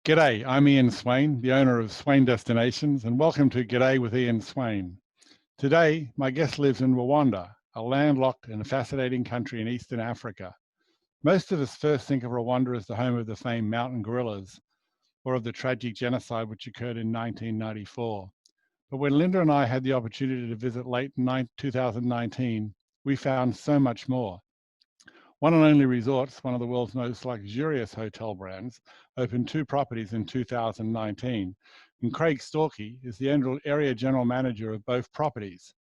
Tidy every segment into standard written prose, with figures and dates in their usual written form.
G'day, I'm Ian Swain, the owner of Swain Destinations, and welcome to G'day with Ian Swain. Today, my guest lives in Rwanda, a landlocked and fascinating country in Eastern Africa. Most of us first think of Rwanda as the home of the famed mountain gorillas, or of the tragic genocide which occurred in 1994. But when Linda and I had the opportunity to visit late in 2019, we found so much more. One&Only Resorts, one of the world's most luxurious hotel brands, opened 2 properties in 2019, and Craig Storkey is the area general manager of both properties.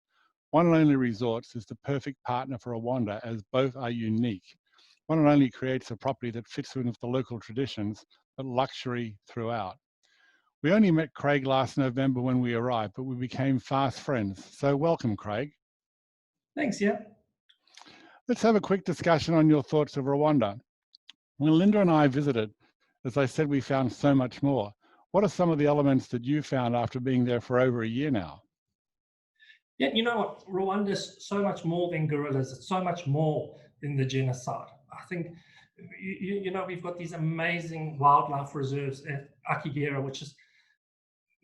One&Only Resorts is the perfect partner for Rwanda, as both are unique. One&Only creates a property that fits with the local traditions, but luxury throughout. We only met Craig last November when we arrived, but we became fast friends. So welcome, Craig. Thanks, yeah. Let's have a quick discussion on your thoughts of Rwanda. When Linda and I visited, as I said, we found so much more. What are some of the elements that you found after being there for over a year now? Yeah, you know what? Rwanda is so much more than gorillas. It's so much more than the genocide. I think, we've got these amazing wildlife reserves at Akigera, which is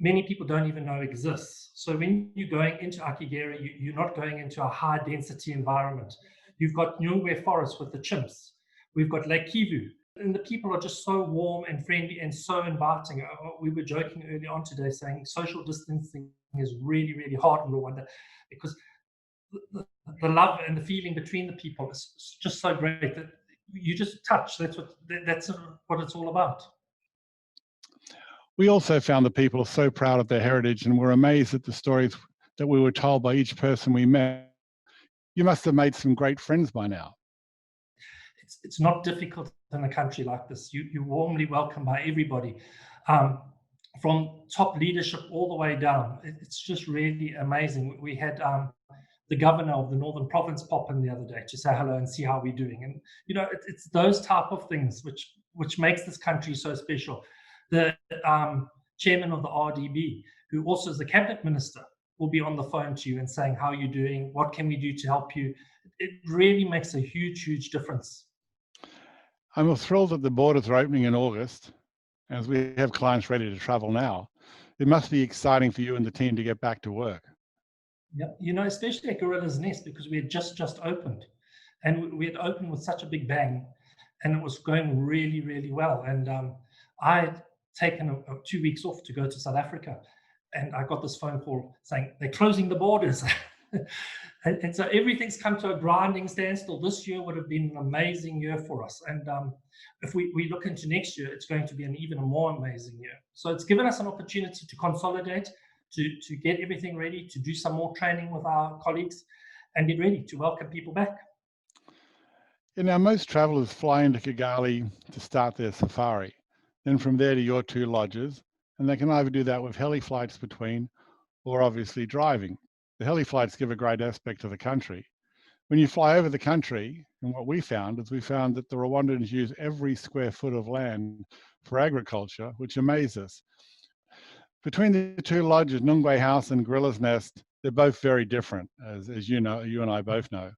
many people don't even know exists. So when you're going into Akigera, you're not going into a high density environment. You've got Nyungwe Forest with the chimps. We've got Lake Kivu. And the people are just so warm and friendly and so inviting. We were joking early on today saying social distancing is really, really hard in Rwanda because the love and the feeling between the people is just so great that you just touch. That's what it's all about. We also found that people are so proud of their heritage and were amazed at the stories that we were told by each person we met. You must have made some great friends by now. It's not difficult in a country like this. You're warmly welcomed by everybody, from top leadership all the way down. It's just really amazing. We had the governor of the Northern Province pop in the other day to say hello and see how we're doing. And it's those type of things which makes this country so special. The chairman of the RDB, who also is the cabinet minister, will be on the phone to you and saying, how are you doing? What can we do to help you? It really makes a huge, huge difference. I'm thrilled that the borders are opening in August, as we have clients ready to travel now. It must be exciting for you and the team to get back to work. Yeah, especially at Gorilla's Nest, because we had just opened, and we had opened with such a big bang, and it was going really, really well. And I had taken 2 weeks off to go to South Africa, and I got this phone call saying they're closing the borders. and so everything's come to a grinding standstill. This year would have been an amazing year for us. And if we look into next year, it's going to be an even more amazing year. So it's given us an opportunity to consolidate, to get everything ready, to do some more training with our colleagues, and get ready to welcome people back. Now, most travelers fly into Kigali to start their safari, then from there to your 2 lodges, and they can either do that with heli flights between, or obviously driving. The heli flights give a great aspect to the country. When you fly over the country, and what we found is that the Rwandans use every square foot of land for agriculture, which amazed us. Between the 2 lodges, Nyungwe House and Gorilla's Nest, they're both very different, as you know, you and I both know.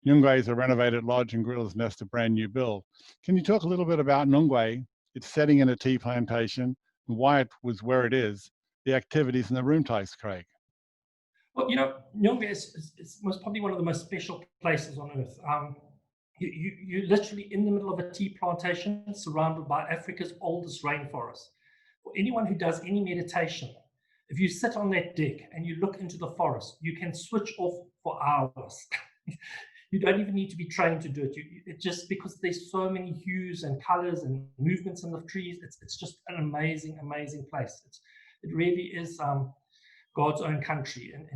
Nyungwe is a renovated lodge and Gorilla's Nest a brand new build. Can you talk a little bit about Nyungwe, its setting in a tea plantation, and why it was where it is, the activities and the room types, Craig? Well, Nyungwe is most probably one of the most special places on earth. You're literally in the middle of a tea plantation surrounded by Africa's oldest rainforest. For anyone who does any meditation, if you sit on that deck and you look into the forest, you can switch off for hours. You don't even need to be trained to do it. It just because there's so many hues and colors and movements in the trees, it's just an amazing, amazing place. It really is God's own country, and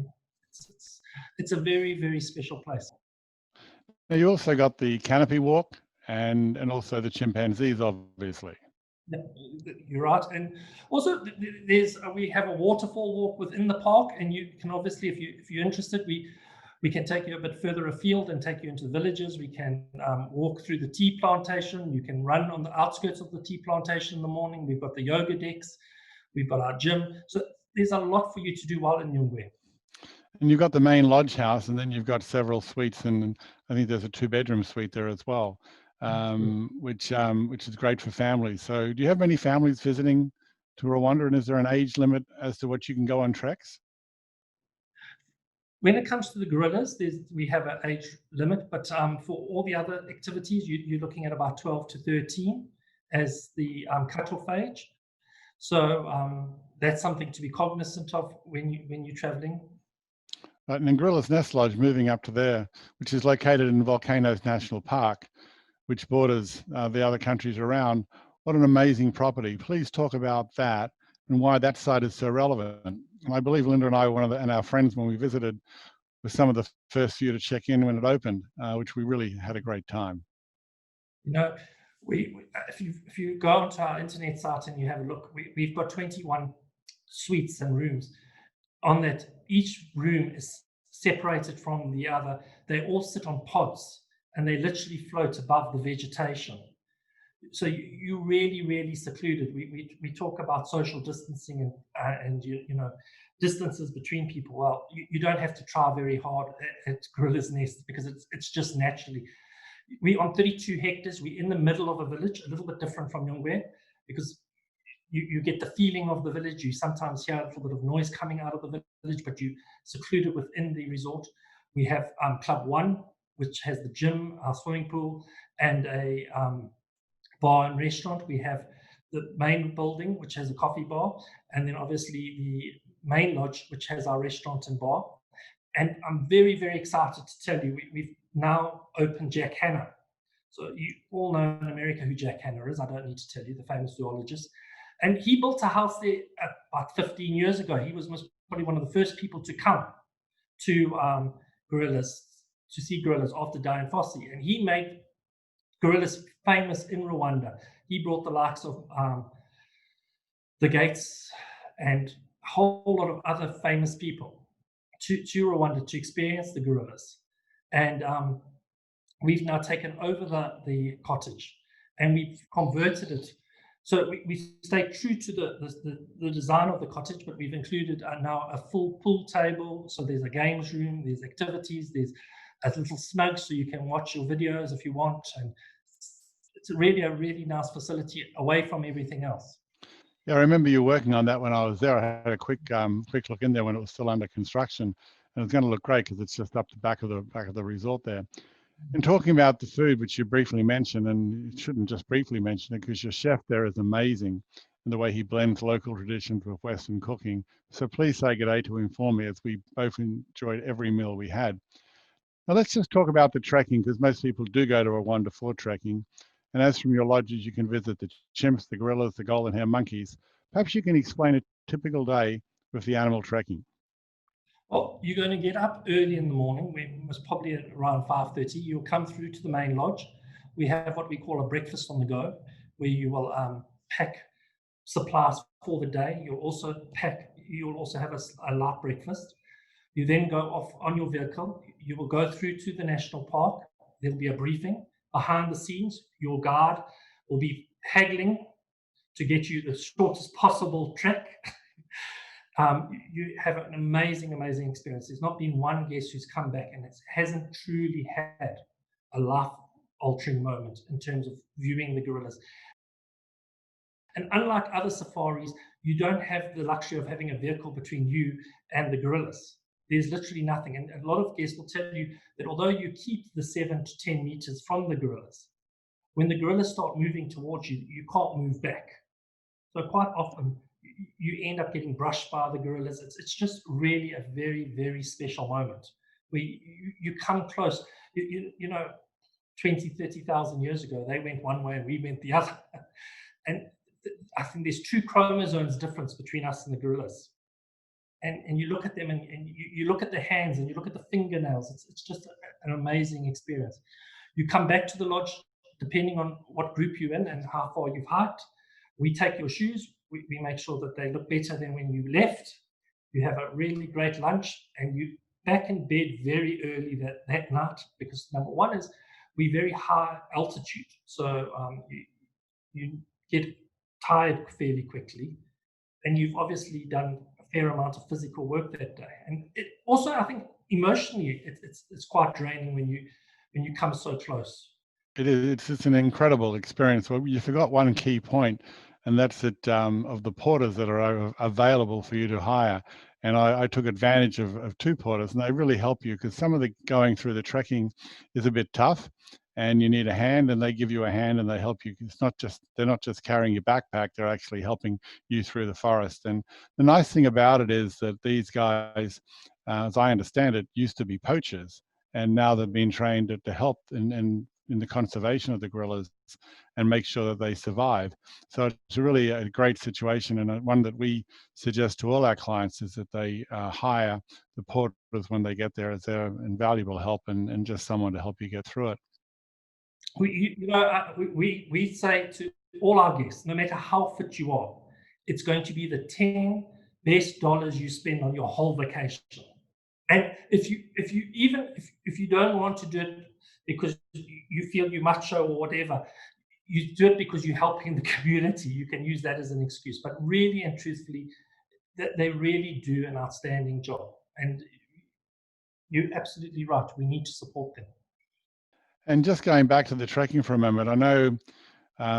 it's a very, very special place. Now, you also got the canopy walk and also the chimpanzees, obviously. Yeah, you're right. And also we have a waterfall walk within the park, and you can obviously, if you're interested, we can take you a bit further afield and take you into the villages. We can walk through the tea plantation. You can run on the outskirts of the tea plantation in the morning. We've got the yoga decks. We've got our gym. So there's a lot for you to do while in Nyungwe. And you've got the main lodge house, and then you've got several suites, and I think there's a 2-bedroom suite there as well. which is great for families. So do you have many families visiting to Rwanda, and is there an age limit as to what you can go on treks? When it comes to the gorillas, we have an age limit, but for all the other activities, you're looking at about 12 to 13 as the cutoff age. So that's something to be cognizant of when you're traveling. And in Gorillas Nest Lodge, moving up to there, which is located in Volcanoes National Park, which borders the other countries around. What an amazing property. Please talk about that and why that site is so relevant. And I believe Linda and I were and our friends when we visited were some of the first few to check in when it opened, which we really had a great time. You know, if you go onto our internet site and you have a look, we've got 21 suites and rooms. On that, each room is separated from the other. They all sit on pods and they literally float above the vegetation. So you're really secluded. We talk about social distancing and distances between people. Well, you don't have to try very hard at Gorillas Nest because it's just naturally. We're on 32 hectares. We're in the middle of a village, a little bit different from Yongwe, because you get the feeling of the village. You sometimes hear a little bit of noise coming out of the village, but you secluded within the resort. We have Club One, which has the gym, our swimming pool, and a bar and restaurant. We have the main building, which has a coffee bar, and then obviously the main lodge, which has our restaurant and bar. And I'm very excited to tell you, we've now opened Jack Hanna. So you all know in America who Jack Hanna is. I don't need to tell you, the famous zoologist. And he built a house there about 15 years ago. He was probably one of the first people to come to gorillas, to see gorillas after Dian Fossey. And he made gorillas famous in Rwanda. He brought the likes of the Gates and a whole lot of other famous people to Rwanda to experience the gorillas. And we've now taken over the cottage and we've converted it. So we stayed true to the design of the cottage, but we've included now a full pool table. So there's a games room, there's activities, there's a little snug so you can watch your videos if you want. And it's really a really nice facility away from everything else. Yeah, I remember you working on that when I was there. I had a quick look in there when it was still under construction, and it's going to look great because it's just up the back of the resort there. And talking about the food, which you briefly mentioned, and you shouldn't just briefly mention it because your chef there is amazing and the way he blends local traditions with Western cooking. So please say good day to him for me, as we both enjoyed every meal we had. Now let's just talk about the trekking, because most people do go to Rwanda for trekking. And as from your lodges, you can visit the chimps, the gorillas, the golden hair monkeys. Perhaps you can explain a typical day with the animal trekking. Well, you're going to get up early in the morning. We was probably at around 5:30. You'll come through to the main lodge. We have what we call a breakfast on the go, where you will pack supplies for the day. You'll also have a light breakfast. You then go off on your vehicle. You will go through to the national park. There'll be a briefing. Behind the scenes, your guide will be haggling to get you the shortest possible trek. You have an amazing experience. There's not been one guest who's come back and hasn't truly had a life-altering moment in terms of viewing the gorillas. And unlike other safaris, you don't have the luxury of having a vehicle between you and the gorillas. There's literally nothing. And a lot of guests will tell you that although you keep the 7 to 10 meters from the gorillas, when the gorillas start moving towards you, you can't move back. So quite often, you end up getting brushed by the gorillas. It's just really a very special moment where you come close. You know, 20, 30,000 years ago, they went one way and we went the other. And I think there's 2 chromosomes difference between us and the gorillas. And you look at them and you look at the hands and you look at the fingernails. It's just an amazing experience. You come back to the lodge, depending on what group you're in and how far you've hiked. We take your shoes. We make sure that they look better than when you left. You have a really great lunch and you back in bed very early that night, because number one is we're very high altitude. So you get tired fairly quickly, and you've obviously done a fair amount of physical work that day. And it also, I think, emotionally, it's quite draining when you come so close. It's an incredible experience. Well, you forgot one key point, and that's that of the porters that are available for you to hire. And I took advantage of two porters, and they really help you because some of the going through the trekking is a bit tough, and you need a hand, and they give you a hand and they help you. It's not just they're not just carrying your backpack; they're actually helping you through the forest. And the nice thing about it is that these guys, as I understand it, used to be poachers, and now they've been trained to help in the conservation of the gorillas and make sure that they survive. So it's really a great situation, and one that we suggest to all our clients is that they hire the porters when they get there, as they're invaluable help and just someone to help you get through it. We say to all our guests, no matter how fit you are, it's going to be the 10 best dollars you spend on your whole vacation. And if you don't want to do it because you feel you must show or whatever, you do it because you're helping the community. You can use that as an excuse. But really and truthfully, they really do an outstanding job. And you're absolutely right. We need to support them. And just going back to the trekking for a moment, I know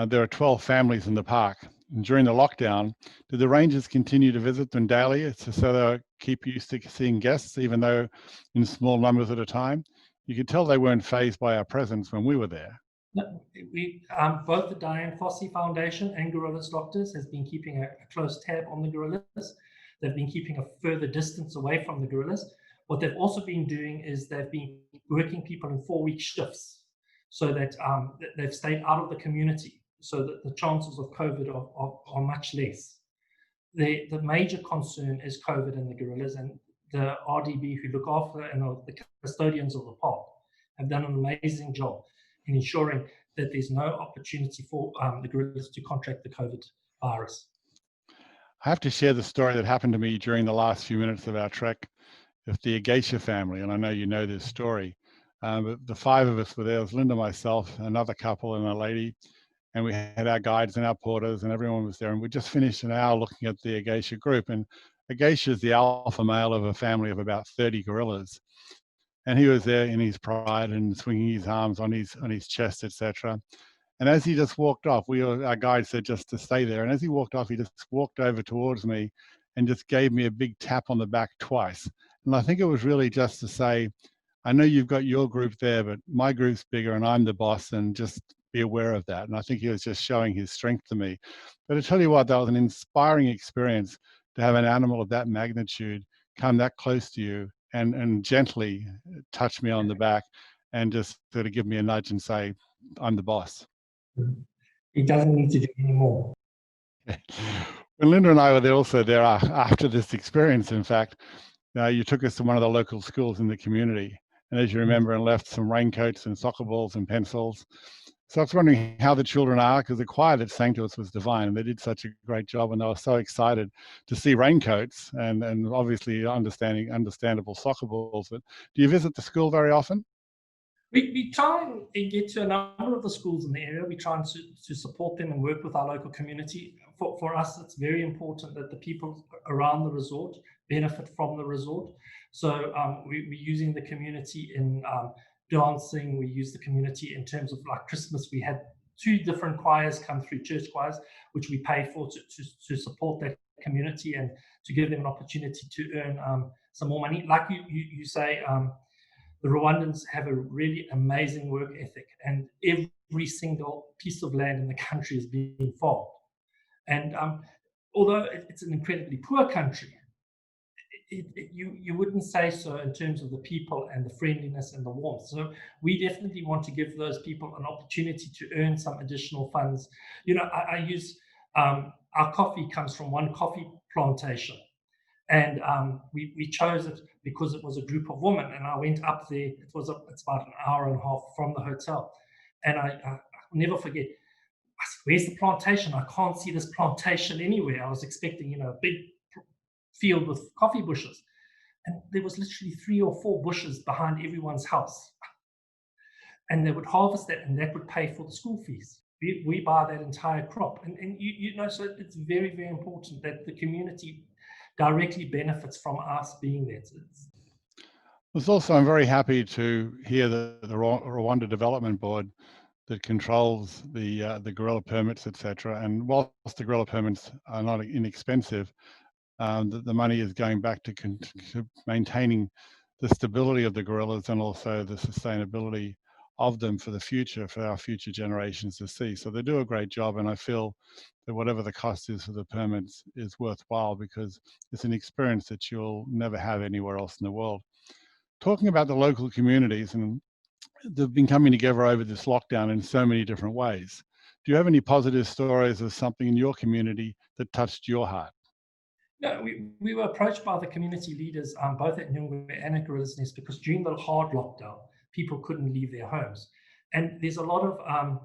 there are 12 families in the park. And during the lockdown, did the rangers continue to visit them daily so they keep used to seeing guests, even though in small numbers at a time? You could tell they weren't fazed by our presence when we were there. No, both the Diane Fossey Foundation and Gorillas Doctors has been keeping a close tab on the gorillas. They've been keeping a further distance away from the gorillas. What they've also been doing is they've been working people in 4-week shifts so that they've stayed out of the community so that the chances of COVID are much less. The major concern is COVID and the gorillas, and the RDB who look after and are the custodians of the park have done an amazing job in ensuring that there's no opportunity for the gorillas to contract the COVID virus. I have to share the story that happened to me during the last few minutes of our trek with the Agasha family, and I know you know this story. But the five of us were there. It was Linda, myself, another couple, and a lady, and we had our guides and our porters, and everyone was there. And we just finished an hour looking at the Agasha group, and Agasha is the alpha male of a family of about 30 gorillas, and he was there in his pride and swinging his arms on his chest, etc. And as he just walked off, our guide said just to stay there. And as he walked off, he just walked over towards me and just gave me a big tap on the back twice. And I think it was really just to say, I know you've got your group there, but my group's bigger and I'm the boss, and just be aware of that. And I think he was just showing his strength to me. But I tell you what, that was an inspiring experience to have an animal of that magnitude come that close to you and gently touch me on the back and just sort of give me a nudge and say, I'm the boss. He doesn't need to do any more. When Linda and I were also there after this experience, in fact, you took us to one of the local schools in the community, and as you remember, and left some raincoats and soccer balls and pencils. So I was wondering how the children are, because the choir that sang to us was divine, and they did such a great job, and they were so excited to see raincoats and obviously understandable soccer balls. But do you visit the school very often? We try and get to a number of the schools in the area. We try to support them and work with our local community. For us, it's very important that the people around the resort benefit from the resort. So we're using the community in dancing. We use the community in terms of like Christmas. We had 2 different choirs come through, church choirs, which we pay for to support that community and to give them an opportunity to earn some more money. Like you say, the Rwandans have a really amazing work ethic, and every single piece of land in the country is being farmed. And although it's an incredibly poor country, you wouldn't say so in terms of the people and the friendliness and the warmth. So we definitely want to give those people an opportunity to earn some additional funds. I use our coffee comes from one coffee plantation. And we chose it because it was a group of women. And I went up there. It's about an hour and a half from the hotel. And I'll never forget. I said, "Where's the plantation? I can't see this plantation anywhere." I was expecting, a big field with coffee bushes. And there was literally 3 or 4 bushes behind everyone's house. And they would harvest that, and that would pay for the school fees. We buy that entire crop. And so it's very, very important that the community directly benefits from us being there. I'm very happy to hear that the Rwanda Development Board that controls the gorilla permits, etc. And whilst the gorilla permits are not inexpensive, the money is going back to maintaining the stability of the gorillas and also the sustainability of them for the future, for our future generations to see. So they do a great job, and I feel that whatever the cost is for the permits is worthwhile, because it's an experience that you'll never have anywhere else in the world. Talking about the local communities, and they've been coming together over this lockdown in so many different ways. Do you have any positive stories of something in your community that touched your heart? No, we were approached by the community leaders, both at Nyungwe and at Gorillas Nest, because during the hard lockdown, people couldn't leave their homes. And there's a lot of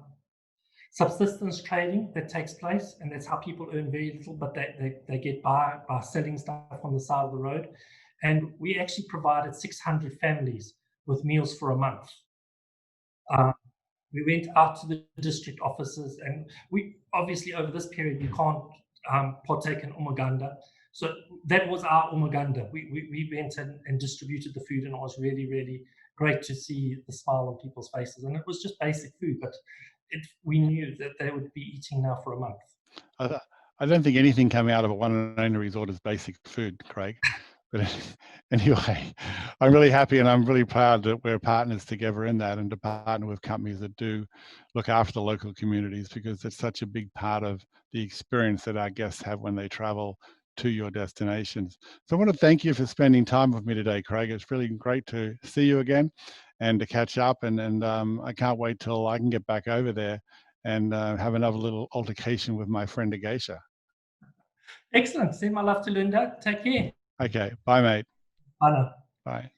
subsistence trading that takes place, and that's how people earn very little, but they get by selling stuff on the side of the road. And we actually provided 600 families with meals for a month. We went out to the district offices, and we obviously, over this period, you can't partake in umaganda. So that was our umaganda. We went and distributed the food, and it was really, really great to see the smile on people's faces. And it was just basic food, but we knew that they would be eating now for a month. I don't think anything coming out of a One&Only Resort is basic food, Craig. But anyway, I'm really happy, and I'm really proud that we're partners together in that, and to partner with companies that do look after the local communities, because it's such a big part of the experience that our guests have when they travel to your destinations. So I want to thank you for spending time with me today, Craig. It's really great to see you again and to catch up, and I can't wait till I can get back over there and have another little altercation with my friend Agasha. Excellent. Send my love to Linda. Take care. Okay. Bye, mate. Bye now. Bye.